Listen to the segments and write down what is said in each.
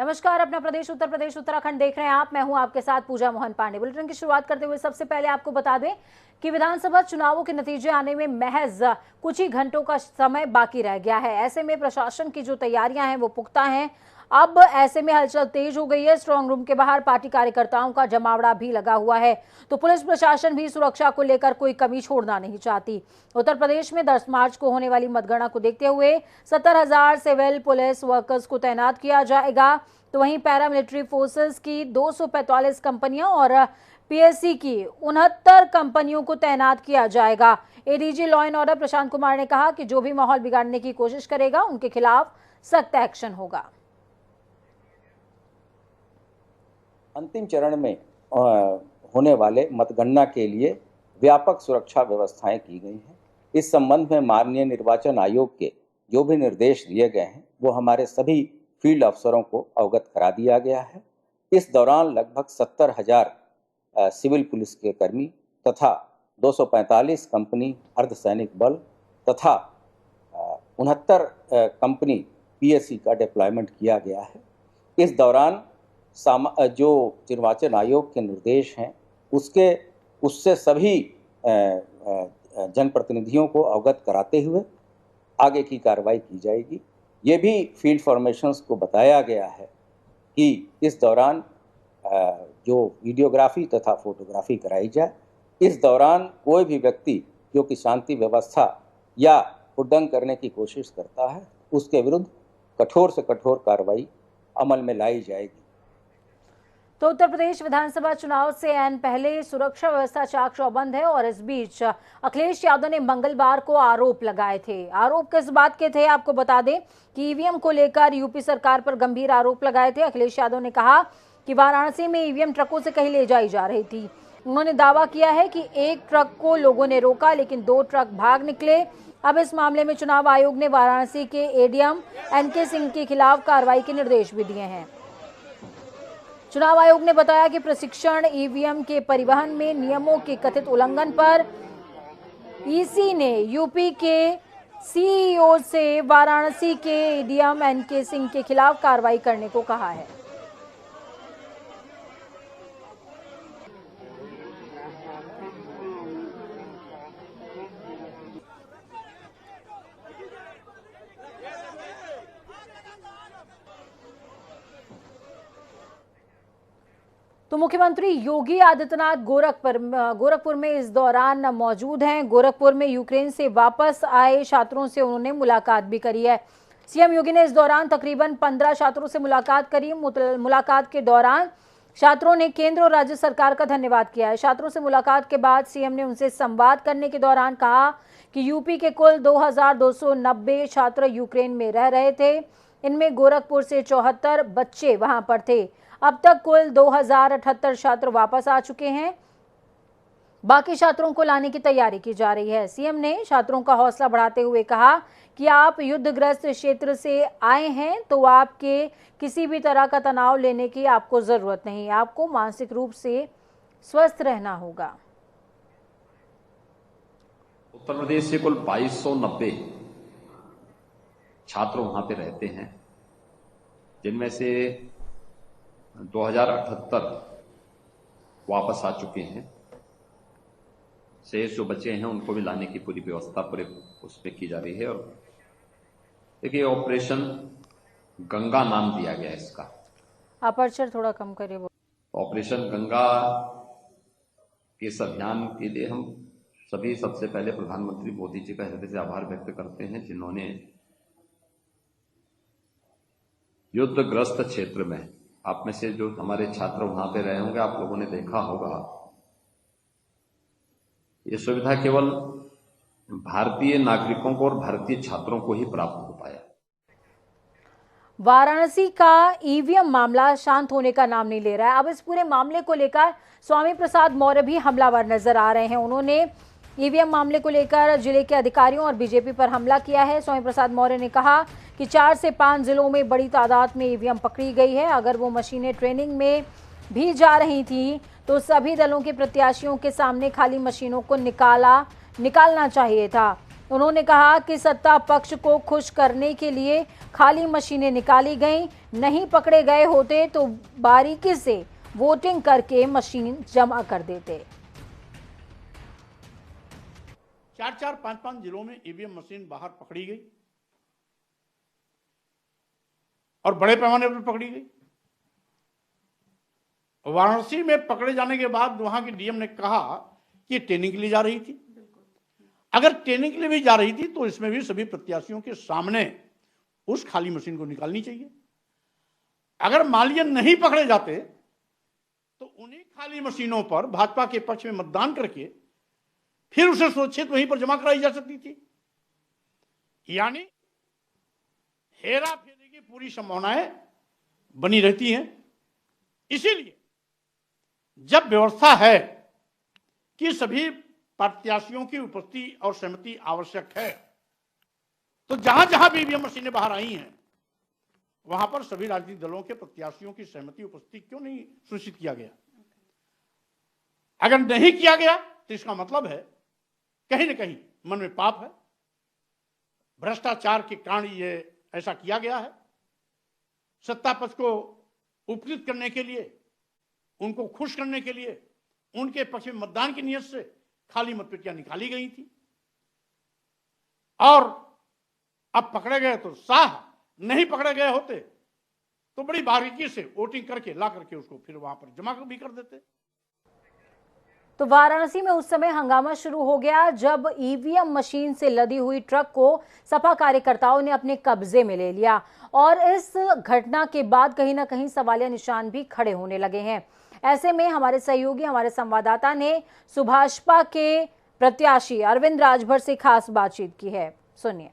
नमस्कार, अपना प्रदेश उत्तर प्रदेश उत्तराखंड देख रहे हैं आप। मैं हूं आपके साथ पूजा मोहन पांडे। बुलेटिन की शुरुआत करते हुए सबसे पहले आपको बता दें कि विधानसभा चुनावों के नतीजे आने में महज कुछ ही घंटों का समय बाकी रह गया है। ऐसे में प्रशासन की जो तैयारियां हैं वो पुख्ता हैं। अब ऐसे में हलचल तेज हो गई है। स्ट्रांग रूम के बाहर पार्टी कार्यकर्ताओं का जमावड़ा भी लगा हुआ है, तो पुलिस प्रशासन भी सुरक्षा को लेकर कोई कमी छोड़ना नहीं चाहती। उत्तर प्रदेश में 10 मार्च को होने वाली मतगणना को देखते हुए 70,000 सिविल पुलिस वर्कर्स को तैनात किया जाएगा। तो वहीं पैरामिलिट्री फोर्सेस की 245 कंपनियां और पीएससी की 69 कंपनियों को तैनात किया जाएगा। ADG law and order Prashant Kumar ने कहा कि जो भी माहौल बिगाड़ने की कोशिश करेगा उनके खिलाफ सख्त एक्शन होगा। अंतिम चरण में होने वाले मतगणना के लिए व्यापक सुरक्षा व्यवस्थाएं की गई हैं। इस संबंध में माननीय निर्वाचन आयोग के जो भी निर्देश दिए गए हैं वो हमारे सभी फील्ड अफसरों को अवगत करा दिया गया है। इस दौरान लगभग 70,000 सिविल पुलिस के कर्मी तथा 245 कंपनी अर्धसैनिक बल तथा 69 कंपनी पीएससी का डिप्लॉयमेंट किया गया है। इस दौरान जो निर्वाचन आयोग के निर्देश हैं उससे सभी जनप्रतिनिधियों को अवगत कराते हुए आगे की कार्रवाई की जाएगी। ये भी फील्ड फॉर्मेशंस को बताया गया है कि इस दौरान जो वीडियोग्राफी तथा फोटोग्राफी कराई जाए। इस दौरान कोई भी व्यक्ति जो कि शांति व्यवस्था या उल्लंघन करने की कोशिश करता है उसके विरुद्ध कठोर से कठोर कार्रवाई अमल में लाई जाएगी। तो उत्तर प्रदेश विधानसभा चुनाव से ऐन पहले सुरक्षा व्यवस्था चाक चौबंद है और इस बीच अखिलेश यादव ने मंगलवार को आरोप लगाए थे। आरोप किस बात के थे आपको बता दें कि ईवीएम को लेकर यूपी सरकार पर गंभीर आरोप लगाए थे। अखिलेश यादव ने कहा कि वाराणसी में ईवीएम ट्रकों से कहीं ले जाई जा रही थी। उन्होंने दावा किया है कि एक ट्रक को लोगों ने रोका लेकिन 2 ट्रक भाग निकले। अब इस मामले में चुनाव आयोग ने वाराणसी के एडीएम एनके सिंह के खिलाफ कार्रवाई के निर्देश भी दिए हैं। चुनाव आयोग ने बताया कि प्रशिक्षण ईवीएम के परिवहन में नियमों के कथित उल्लंघन पर ईसी ने यूपी के सीईओ से वाराणसी के एडीएम एनके सिंह के खिलाफ कार्रवाई करने को कहा है। तो मुख्यमंत्री योगी आदित्यनाथ गोरखपुर में इस दौरान मौजूद हैं। गोरखपुर में यूक्रेन से वापस आए छात्रों से उन्होंने मुलाकात भी करी है। सीएम योगी ने इस दौरान तकरीबन 15 छात्रों से मुलाकात करी। मुलाकात के दौरान छात्रों ने केंद्र और राज्य सरकार का धन्यवाद किया है। छात्रों से मुलाकात के बाद सीएम ने उनसे संवाद करने के दौरान कहा कि यूपी के कुल 2,290 छात्र यूक्रेन में रह रहे थे। इनमें गोरखपुर से 74 बच्चे वहां पर थे। अब तक कुल 2,078 छात्र वापस आ चुके हैं। बाकी छात्रों को लाने की तैयारी की जा रही है। सीएम ने छात्रों का हौसला बढ़ाते हुए कहा कि आप युद्धग्रस्त क्षेत्र से आए हैं तो आपके किसी भी तरह का तनाव लेने की आपको जरूरत नहीं। आपको मानसिक रूप से स्वस्थ रहना होगा। उत्तर प्रदेश से कुल 2290 छात्र वहां पे रहते हैं, जिनमें से 2,078 वापस आ चुके हैं। शेष जो बचे हैं उनको भी लाने की पूरी व्यवस्था पूरे उसमें की जा रही है। और देखिए, ऑपरेशन गंगा नाम दिया गया है इसका। अपर्चर थोड़ा कम करिए। ऑपरेशन गंगा के इस अभियान के लिए हम सभी सबसे पहले प्रधानमंत्री मोदी जी का हृदय से आभार व्यक्त करते हैं, जिन्होंने युद्धग्रस्त क्षेत्र में, आप में से जो हमारे छात्र वहां पे रहे होंगे, आप लोगों ने देखा होगा, ये सुविधा केवल भारतीय नागरिकों को और भारतीय छात्रों को ही प्राप्त हो पाया। वाराणसी का ईवीएम मामला शांत होने का नाम नहीं ले रहा है। अब इस पूरे मामले को लेकर स्वामी प्रसाद मौर्य भी हमलावर नजर आ रहे हैं। उन्होंने ईवीएम मामले को लेकर जिले के अधिकारियों और बीजेपी पर हमला किया है। स्वामी प्रसाद मौर्य ने कहा कि 4 से 5 जिलों में बड़ी तादाद में ईवीएम पकड़ी गई है। अगर वो मशीनें ट्रेनिंग में भी जा रही थी तो सभी दलों के प्रत्याशियों के सामने खाली मशीनों को निकालना चाहिए था। उन्होंने कहा कि सत्ता पक्ष को खुश करने के लिए खाली मशीनें निकाली गईं। नहीं पकड़े गए होते तो बारीकी से वोटिंग करके मशीन जमा कर देते। 4-4, 5-5 जिलों में ईवीएम मशीन बाहर पकड़ी गई और बड़े पैमाने पर पकड़ी गई। वाराणसी में पकड़े जाने के बाद वहां के डीएम ने कहा कि ट्रेनिंग के लिए जा रही थी। अगर ट्रेनिंग के लिए भी जा रही थी तो इसमें भी सभी प्रत्याशियों के सामने उस खाली मशीन को निकालनी चाहिए। अगर मालियन नहीं पकड़े जाते तो उन्हीं खाली मशीनों पर भाजपा के पक्ष में मतदान करके फिर उसे सुरक्षित वहीं पर जमा कराई जा सकती थी। यानी हेरा फेरी की पूरी संभावनाएं बनी रहती हैं। इसीलिए जब व्यवस्था है कि सभी प्रत्याशियों की उपस्थिति और सहमति आवश्यक है, तो जहां जहां भी ईवीएम मशीनें बाहर आई हैं वहां पर सभी राजनीतिक दलों के प्रत्याशियों की सहमति उपस्थिति क्यों नहीं सुनिश्चित किया गया? अगर नहीं किया गया तो इसका मतलब है कहीं ना कहीं मन में पाप है, भ्रष्टाचार के कारण ये ऐसा किया गया है। सत्ता पक्ष को उपकृत करने के लिए, उनको खुश करने के लिए उनके पक्ष में मतदान की नीयत से खाली मतपेटियां निकाली गई थी और अब पकड़े गए तो साह, नहीं पकड़े गए होते तो बड़ी बारीकी से वोटिंग करके ला करके उसको फिर वहां पर जमा भी कर देते। तो वाराणसी में उस समय हंगामा शुरू हो गया जब ईवीएम मशीन से लदी हुई ट्रक को सपा कार्यकर्ताओं ने अपने कब्जे में ले लिया और इस घटना के बाद कहीं ना कहीं सवालिया निशान भी खड़े होने लगे हैं। ऐसे में हमारे सहयोगी, हमारे संवाददाता ने सुभाषपा के प्रत्याशी अरविंद राजभर से खास बातचीत की है, सुनिए।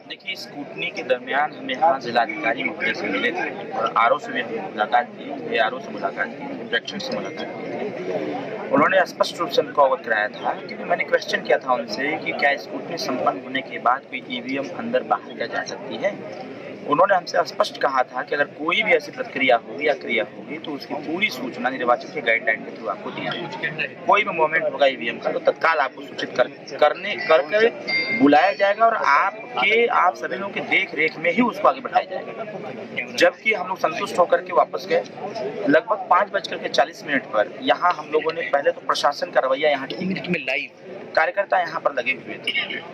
देखिए, स्कूटनी के दरमियान हम यहाँ जिलाधिकारी महोदय से मिले थे और आरओ से भी मुलाकात की, आरओ से मुलाकात की, प्रेक्षक से मुलाकात की। उन्होंने स्पष्ट रूप से हमको अवगत कराया था कि मैंने क्वेश्चन किया था उनसे कि क्या स्कूटनी संपन्न होने के बाद कोई ईवीएम अंदर बाहर किया जा सकती है। उन्होंने हमसे स्पष्ट कहा था कि अगर कोई भी ऐसी प्रक्रिया होगी या क्रिया होगी तो उसकी पूरी सूचना निर्वाचन के गाइडलाइन के थ्रू आपको दी जाएगी। कोई भी मूवमेंट होगा ईवीएम का तो तत्काल आपको सूचित करके बुलाया जाएगा और आप सभी लोगों की देख रेख में ही उसको आगे बढ़ाया जाएगा। जबकि हम लोग संतुष्ट होकर के वापस गए। लगभग 5:40 पर यहाँ हम लोगों ने पहले तो प्रशासन का रवैया यहाँ ठीक में लाइव कार्यकर्ता यहाँ पर लगे हुए थे,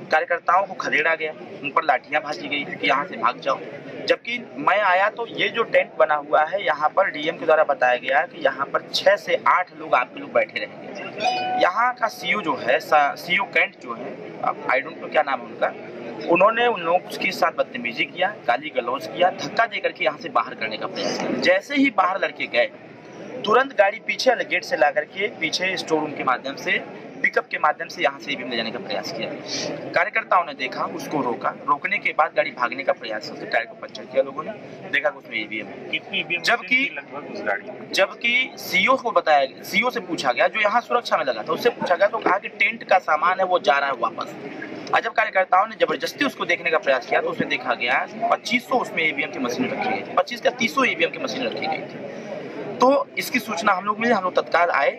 कार्यकर्ताओं को खदेड़ा गया, उन पर लाठियां भाजी गई कि यहाँ से भाग जाओ। जबकि मैं आया तो ये जो टेंट बना हुआ है यहाँ पर डीएम के द्वारा बताया गया कि यहाँ पर 6 से 8 लोग आपके लोग बैठे रहेंगे। यहाँ का सीओ जो है, सीओ कैंट जो है, अब आई डोंट नो क्या नाम है उनका, उन्होंने उन लोगों के साथ बदतमीजी किया, गाली गलौज किया, धक्का देकर के यहाँ से बाहर करने का प्रयास किया। जैसे ही बाहर लड़के गए तुरंत गाड़ी पीछे वाले गेट से ला करके पीछे स्टोर रूम के माध्यम से, पिकअप के माध्यम से यहाँ से ईवीएम ले जाने का प्रयास किया। कार्यकर्ताओं ने देखा, उसको रोका, रोकने के बाद गाड़ी भागने का प्रयास किया, टायर को पंचर किया लोगों ने, देखा कि उसमें ईवीएम है। जबकि सीओ को बताया, सीओ से पूछा गया जो यहाँ सुरक्षा में लगा था, उससे पूछा गया तो कहा कि टेंट का सामान है वो जा रहा है वापस। और जब कार्यकर्ताओं ने जबरदस्ती उसको देखने का प्रयास किया तो उसमें देखा गया 2500 उसमें ईवीएम की मशीन रखी गई, 25 का 300 ईवीएम की मशीन रखी गई थी। तो इसकी सूचना हम लोग मिली, हम लोग तत्काल आए।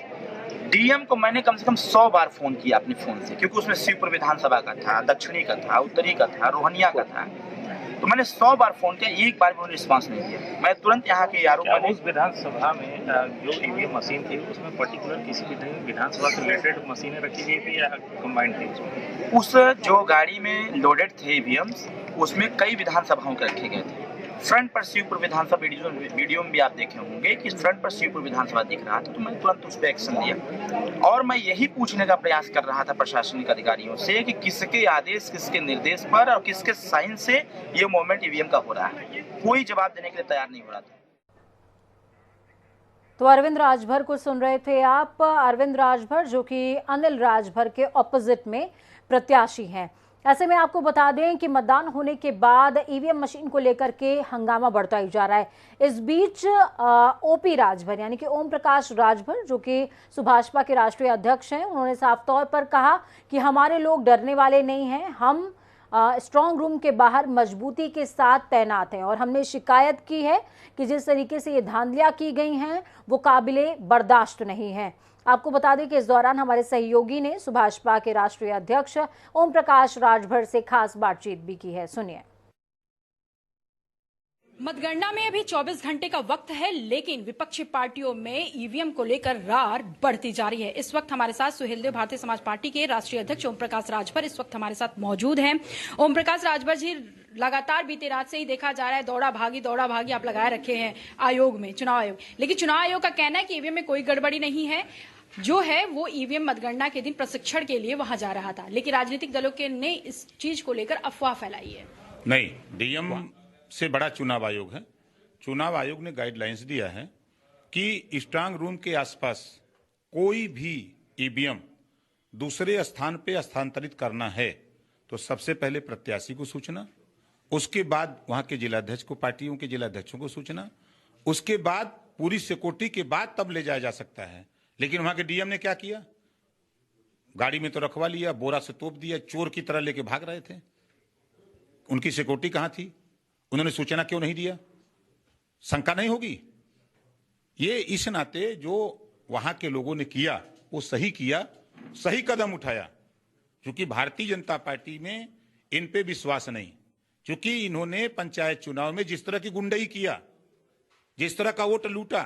डीएम को मैंने कम से कम 100 बार फोन किया अपने फोन से, क्योंकि उसमें शिवपुर विधानसभा का था, दक्षिणी का था, उत्तरी का था, रोहनिया का था। तो मैंने 100 बार फोन किया, एक बार भी उन्होंने रिस्पांस नहीं दिया। मैं तुरंत यहाँ के आरोप उस विधानसभा में जो ईवीएम मशीन थी उसमें पर्टिकुलर किसी भी विधानसभा से रिलेटेड मशीनें रखी गई थी या कंबाइंड थी? उस जो गाड़ी में लोडेड थे ईवीएम्स उसमें कई विधानसभाओं के रखे गए थे। फ्रंट पर शिवपुर विधानसभा वीडियो में भी आप देखे होंगे कि फ्रंट पर शिवपुर विधानसभा दिख रहा था, तो मैंने तुरंत उस पर एक्शन लिया। और मैं यही पूछने का प्रयास कर रहा था प्रशासनिक अधिकारियों से कि किसके आदेश, किसके निर्देश पर और किसके साइन से ये मूवमेंट ईवीएम का हो रहा है। कोई जवाब देने के लिए तैयार नहीं हो रहा था। तो अरविंद राजभर को सुन रहे थे आप। अरविंद राजभर जो कि अनिल राजभर के ऑपोजिट में प्रत्याशी हैं। ऐसे में आपको बता दें कि मतदान होने के बाद ईवीएम मशीन को लेकर के हंगामा बढ़ता ही जा रहा है। इस बीच ओपी राजभर यानी कि ओम प्रकाश राजभर जो कि सुभाषपा के राष्ट्रीय अध्यक्ष हैं, उन्होंने साफ तौर पर कहा कि हमारे लोग डरने वाले नहीं हैं, हम स्ट्रांग रूम के बाहर मजबूती के साथ तैनात हैं और हमने शिकायत की है कि जिस तरीके से ये धांधलियां की गई हैं वो काबिले बर्दाश्त नहीं है। आपको बता दें कि इस दौरान हमारे सहयोगी ने सुभाषपा के राष्ट्रीय अध्यक्ष ओम प्रकाश राजभर से खास बातचीत भी की है, सुनिए। मतगणना में अभी 24 घंटे का वक्त है, लेकिन विपक्षी पार्टियों में ईवीएम को लेकर रार बढ़ती जा रही है। इस वक्त हमारे साथ सुहेलदेव भारतीय समाज पार्टी के राष्ट्रीय अध्यक्ष ओम प्रकाश राजभर इस वक्त हमारे साथ मौजूद हैं। ओम प्रकाश राजभर जी, लगातार बीती रात से ही देखा जा रहा है दौड़ा भागी आप लगाए रखे हैं आयोग में, चुनाव आयोग। लेकिन चुनाव आयोग का कहना है कि ईवीएम में कोई गड़बड़ी नहीं है, जो है वो ईवीएम मतगणना के दिन प्रशिक्षण के लिए वहां जा रहा था। लेकिन राजनीतिक दलों के ने इस चीज को लेकर अफवाह फैलाई है। नहीं, डीएम से बड़ा चुनाव आयोग है। चुनाव आयोग ने गाइडलाइंस दिया है कि स्ट्रांग रूम के आसपास कोई भी ईवीएम दूसरे स्थान पे स्थानांतरित करना है तो सबसे पहले प्रत्याशी को सूचना, उसके बाद वहां के जिलाध्यक्ष को, पार्टियों के जिलाध्यक्षों को सूचना, उसके बाद पूरी सिक्योरिटी के बाद तब ले जाया जा सकता है। लेकिन वहां के डीएम ने क्या किया? गाड़ी में तो रखवा लिया, बोरा से तोप दिया, चोर की तरह लेके भाग रहे थे। उनकी सिक्योरिटी कहां थी? उन्होंने सूचना क्यों नहीं दिया? शंका नहीं होगी? ये इस नाते जो वहां के लोगों ने किया वो सही किया, सही कदम उठाया। क्योंकि भारतीय जनता पार्टी में इन पे विश्वास नहीं, क्योंकि इन्होंने पंचायत चुनाव में जिस तरह की गुंडई किया, जिस तरह का वोट लूटा,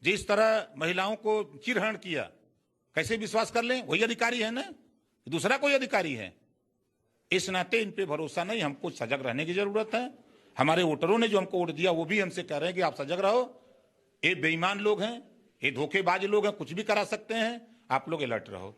जिस तरह महिलाओं को चिरहरण किया, कैसे विश्वास कर लें? वही अधिकारी है ना, दूसरा कोई अधिकारी है? इस नाते इन पे भरोसा नहीं, हमको सजग रहने की जरूरत है। हमारे वोटरों ने जो हमको वोट दिया वो भी हमसे कह रहे हैं कि आप सजग रहो, ये बेईमान लोग हैं, ये धोखेबाज लोग हैं, कुछ भी करा सकते हैं, आप लोग अलर्ट रहो।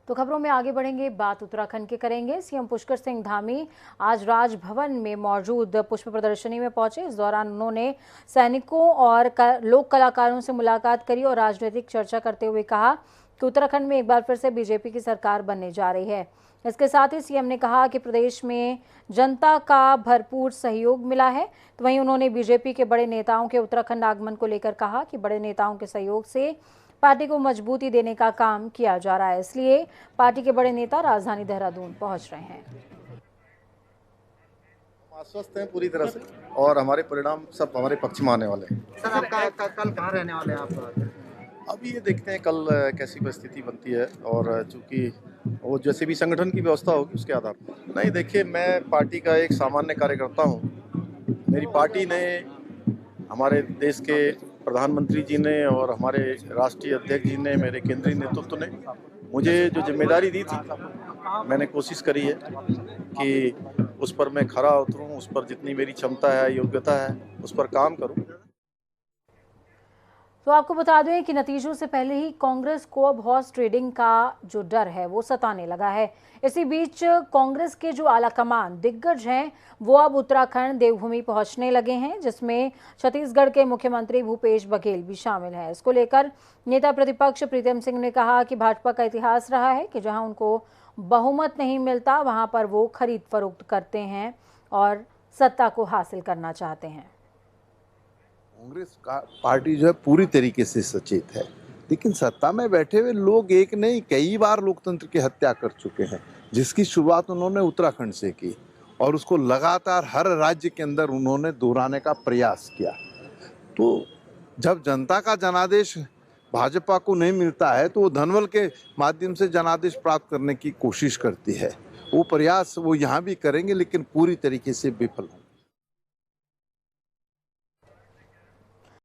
तो खबरों में आगे बढ़ेंगे, बात उत्तराखंड के करेंगे। सीएम पुष्कर सिंह धामी आज राजभवन में मौजूद पुष्प प्रदर्शनी में पहुंचे। इस दौरान उन्होंने सैनिकों और लोक कलाकारों से मुलाकात करी और राजनीतिक चर्चा करते हुए कहा कि उत्तराखंड में एक बार फिर से बीजेपी की सरकार बनने जा रही है। इसके साथ ही सीएम ने कहा कि प्रदेश में जनता का भरपूर सहयोग मिला है। तो वहीं उन्होंने बीजेपी के बड़े नेताओं के उत्तराखंड आगमन को लेकर कहा कि बड़े नेताओं के सहयोग से पार्टी को मजबूती देने का काम किया जा रहा है, इसलिए पार्टी के बड़े नेता राजधानी देहरादून पहुंच रहे हैं। आश्वस्त हैं पूरी तरह से और हमारे परिणाम सब हमारे पक्ष में आने वाले हैं। सर, आपका कल कहाँ रहने वाले हैं आप? अभी ये देखते हैं कल कैसी परिस्थिति बनती है और चूंकि वो जैसे भी संगठन की व्यवस्था होगी उसके आधार पर। नहीं, देखिए, मैं पार्टी का एक सामान्य कार्यकर्ता हूँ। मेरी पार्टी ने, हमारे देश के प्रधानमंत्री जी ने और हमारे राष्ट्रीय अध्यक्ष जी ने, मेरे केंद्रीय नेतृत्व ने मुझे जो जिम्मेदारी दी थी, मैंने कोशिश करी है कि उस पर मैं खरा उतरूं, उस पर जितनी मेरी क्षमता है, योग्यता है, उस पर काम करूं। तो आपको बता दें कि नतीजों से पहले ही कांग्रेस को अब हॉर्स ट्रेडिंग का जो डर है वो सताने लगा है। इसी बीच कांग्रेस के जो आला कमान दिग्गज हैं वो अब उत्तराखंड देवभूमि पहुंचने लगे हैं, जिसमें छत्तीसगढ़ के मुख्यमंत्री भूपेश बघेल भी शामिल हैं। इसको लेकर नेता प्रतिपक्ष प्रीतम सिंह ने कहा कि भाजपा का इतिहास रहा है कि जहां उनको बहुमत नहीं मिलता वहां पर वो खरीद फरोख्त करते हैं और सत्ता को हासिल करना चाहते हैं। कांग्रेस का पार्टी जो है पूरी तरीके से सचेत है, लेकिन सत्ता में बैठे हुए लोग एक नहीं कई बार लोकतंत्र की हत्या कर चुके हैं, जिसकी शुरुआत उन्होंने उत्तराखंड से की और उसको लगातार हर राज्य के अंदर उन्होंने दोहराने का प्रयास किया। तो जब जनता का जनादेश भाजपा को नहीं मिलता है तो वो धनबल के माध्यम से जनादेश प्राप्त करने की कोशिश करती है। वो प्रयास वो यहाँ भी करेंगे, लेकिन पूरी तरीके से विफल होंगे।